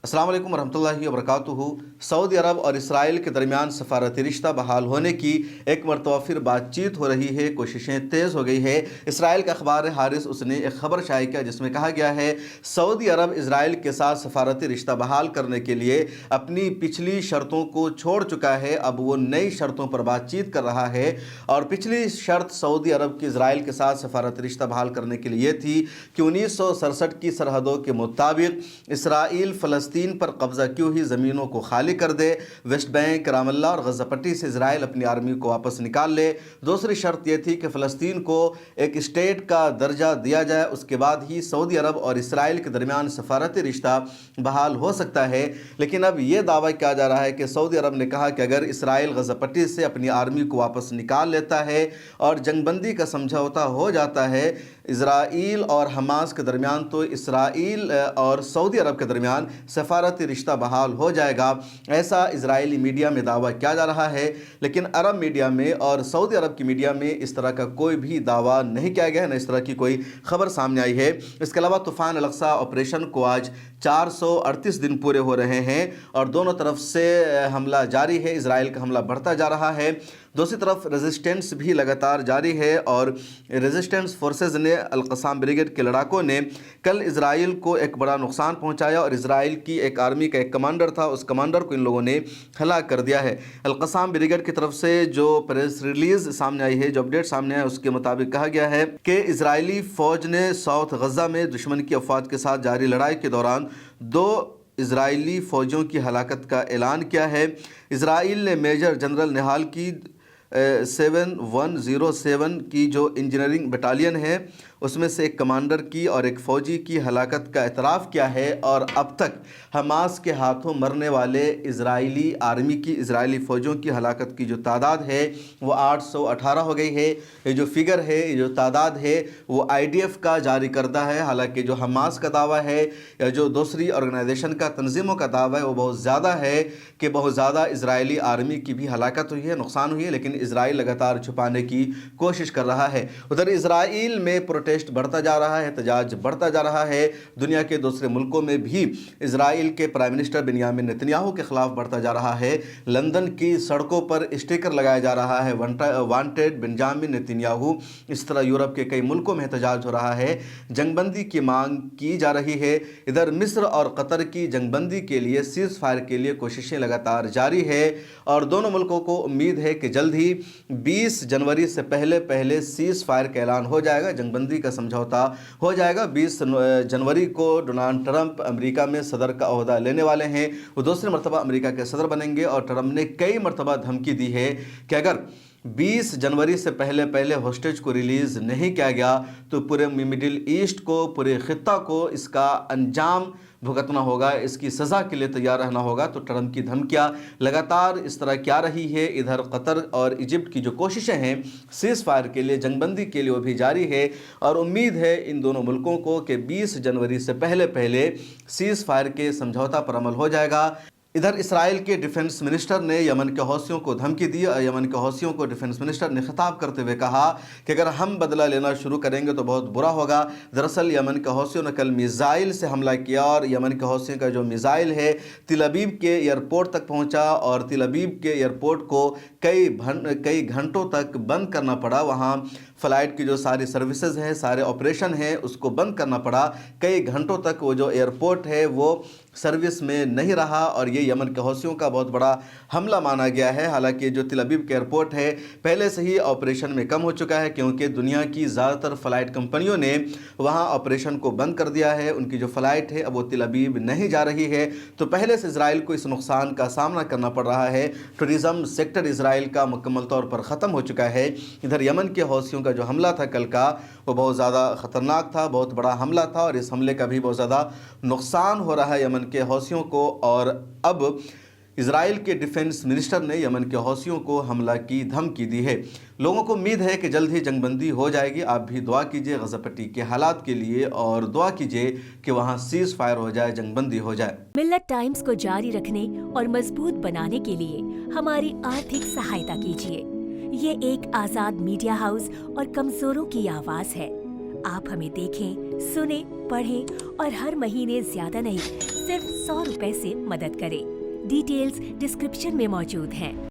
अस्सलाम वालेकुम वरहमतुल्लाहि वबरकातुहू। सऊदी अरब और इसराइल के दरमियान सफारती रिश्ता बहाल होने की एक मरतबा फिर बातचीत हो रही है, कोशिशें तेज़ हो गई है। इसराइल का अखबार हारिस उसने एक ख़बर शाये किया जिसमें कहा गया है सऊदी अरब इसराइल के साथ सफारती रिश्ता बहाल करने के लिए अपनी पिछली शर्तों को छोड़ चुका है। अब वो नई शर्तों पर बातचीत कर रहा है और पिछली शर्त सऊदी अरब की इसराइल के साथ सफारती रिश्ता बहाल करने के लिए थी कि 1967 की सरहदों के मुताबिक इसराइल फ़लस्तीन पर कब्ज़ा की हुई ज़मीनों को खाली कर दे, वेस्ट बैंक, रामल्ला और गज़ा पट्टी से इसराइल अपनी आर्मी को वापस निकाल ले। दूसरी शर्त यह थी कि फ़लस्तीन को एक स्टेट का दर्जा दिया जाए, उसके बाद ही सऊदी अरब और इसराइल के दरमियान सफारती रिश्ता बहाल हो सकता है। लेकिन अब यह दावा किया जा रहा है कि सऊदी अरब ने कहा कि अगर इसराइल गज़ा पट्टी से अपनी आर्मी को वापस निकाल लेता है और जंगबंदी का समझौता हो जाता है इसराइल और हमास के दरमियान, तो इसराइल और सऊदी अरब के दरमियान सफारती रिश्ता बहाल हो जाएगा। ऐसा इजरायली मीडिया में दावा किया जा रहा है, लेकिन अरब मीडिया में और सऊदी अरब की मीडिया में इस तरह का कोई भी दावा नहीं किया गया है, न इस तरह की कोई खबर सामने आई है। इसके अलावा तूफ़ान अल-अक़सा ऑपरेशन को आज 438 दिन पूरे हो रहे हैं और दोनों तरफ से हमला जारी है। इसराइल का हमला बढ़ता जा रहा है, दूसरी तरफ रेजिस्टेंस भी लगातार जारी है और रेजिस्टेंस फोर्सेस ने अल-क़स्साम ब्रिगेड के लड़ाकों ने कल इसराइल को एक बड़ा नुकसान पहुंचाया और इसराइल की एक आर्मी का एक कमांडर था, उस कमांडर को इन लोगों ने हलाक कर दिया है। अल-क़स्साम ब्रिगेड की तरफ से जो प्रेस रिलीज़ सामने आई है, जो अपडेट सामने आया, उसके मुताबिक कहा गया है कि इसराइली फ़ौज ने साउथ गज़ा में दुश्मन की अफ़वाज के साथ जारी लड़ाई के दौरान 2 इजरायली फ़ौजियों की हलाकत का ऐलान किया है। इसराइल ने मेजर जनरल निहाल की 7107 की जो इंजीनियरिंग बटालियन है उसमें से एक कमांडर की और एक फ़ौजी की हलाकत का एतराफ़ किया है और अब तक हमास के हाथों मरने वाले इजरायली आर्मी की, इजरायली फ़ौजियों की हलाकत की जो तादाद है वो 818 हो गई है। ये जो फिगर है, ये जो तादाद है वो IDF का जारी करदा है। हालांकि जो हमास का दावा है या जो दूसरी ऑर्गेनाइजेशन का, तंजीमों का दावा है, वो बहुत ज़्यादा है कि बहुत ज़्यादा इजरायली आर्मी की भी हलाकत हुई है, नुकसान हुई है, लेकिन इसराइल लगातार छुपाने की कोशिश कर रहा है। उधर इसराइल में प्रोटेस्ट बढ़ता जा रहा है, एहतजाज बढ़ता जा रहा है। दुनिया के दूसरे मुल्कों में भी इसराइल के प्राइम मिनिस्टर बेंयामिन नेतन्याहू के खिलाफ बढ़ता जा रहा है। लंदन की सड़कों पर स्टिकर लगाया जा रहा है, वांटेड बेंयामिन नेतन्याहू। इस तरह यूरोप के कई मुल्कों में एहतजाज हो रहा है, जंगबंदी की मांग की जा रही है। इधर मिस्र और कतर की जंगबंदी के लिए, सीज़ फायर के लिए कोशिशें लगातार जारी है और दोनों मुल्कों को उम्मीद है कि जल्द ही 20 जनवरी से पहले सीज़ फायर का ऐलान हो जाएगा, जंगबंदी का समझौता हो जाएगा। 20 जनवरी को डोनाल्ड ट्रंप अमेरिका में सदर का ओहदा लेने वाले हैं, वो दूसरी मरतबा अमेरिका के सदर बनेंगे और ट्रंप ने कई मरतबा धमकी दी है कि अगर 20 जनवरी से पहले होस्टेज को रिलीज़ नहीं किया गया तो पूरे मिडिल ईस्ट को, पूरे ख़ित्ता को इसका अंजाम भुगतना होगा, इसकी सज़ा के लिए तैयार रहना होगा। तो ट्रंप की धमकियाँ लगातार इस तरह क्या रही है। इधर कतर और इजिप्ट की जो कोशिशें हैं सीज़ फायर के लिए, जंगबंदी के लिए, वो भी जारी है और उम्मीद है इन दोनों मुल्कों को कि 20 जनवरी से पहले सीज़ फायर के समझौता पर अमल हो जाएगा। इधर इसराइल के डिफेंस मिनिस्टर ने यमन के हौसियों को धमकी दी और यमन के हौसियों को डिफेंस मिनिस्टर ने खिताब करते हुए कहा कि अगर हम बदला लेना शुरू करेंगे तो बहुत बुरा होगा। दरअसल यमन के हौसियों ने कल मिसाइल से हमला किया और यमन के हौसियों का जो मिसाइल है तिल अबीब के एयरपोर्ट तक पहुंचा और तिल अबीब के एयरपोर्ट को कई घंटों तक बंद करना पड़ा। वहां फ़्लाइट की जो सारी सर्विसेज हैं, सारे ऑपरेशन हैं, उसको बंद करना पड़ा। कई घंटों तक वो जो एयरपोर्ट है वो सर्विस में नहीं रहा और ये यमन के हौसियों का बहुत बड़ा हमला माना गया है। हालांकि जो तिल अबीब के एयरपोर्ट है पहले से ही ऑपरेशन में कम हो चुका है, क्योंकि दुनिया की ज़्यादातर फ़्लाइट कंपनियों ने वहाँ ऑपरेशन को बंद कर दिया है। उनकी जो फ़्लाइट है अब वो तिल अबीब नहीं जा रही है, तो पहले से इसराइल को इस नुकसान का सामना करना पड़ रहा है। टूरिज़म सेक्टर इसराइल का मुकम्मल तौर पर ख़त्म हो चुका है। इधर यमन के हौसियों का जो हमला था कल का, वो बहुत ज़्यादा ख़तरनाक था, बहुत बड़ा हमला था और इस हमले का भी बहुत ज़्यादा नुकसान हो रहा है यमन के हौसियों को। और अब इजराइल के डिफेंस मिनिस्टर ने यमन के हौसियों को हमला की धमकी दी है। लोगों को उम्मीद है कि जल्द ही जंगबंदी हो जाएगी। आप भी दुआ कीजिए गज़ा पट्टी के हालात के लिए और दुआ कीजिए कि वहाँ सीज़ फायर हो जाए, जंगबंदी हो जाए। मिल्लत टाइम्स को जारी रखने और मजबूत बनाने के लिए हमारी आर्थिक सहायता कीजिए। ये एक आजाद मीडिया हाउस और कमजोरों की आवाज है। आप हमें देखें, सुने, पढ़ें और हर महीने ज्यादा नहीं, सिर्फ 100 रुपए से मदद करें। डिटेल्स डिस्क्रिप्शन में मौजूद हैं।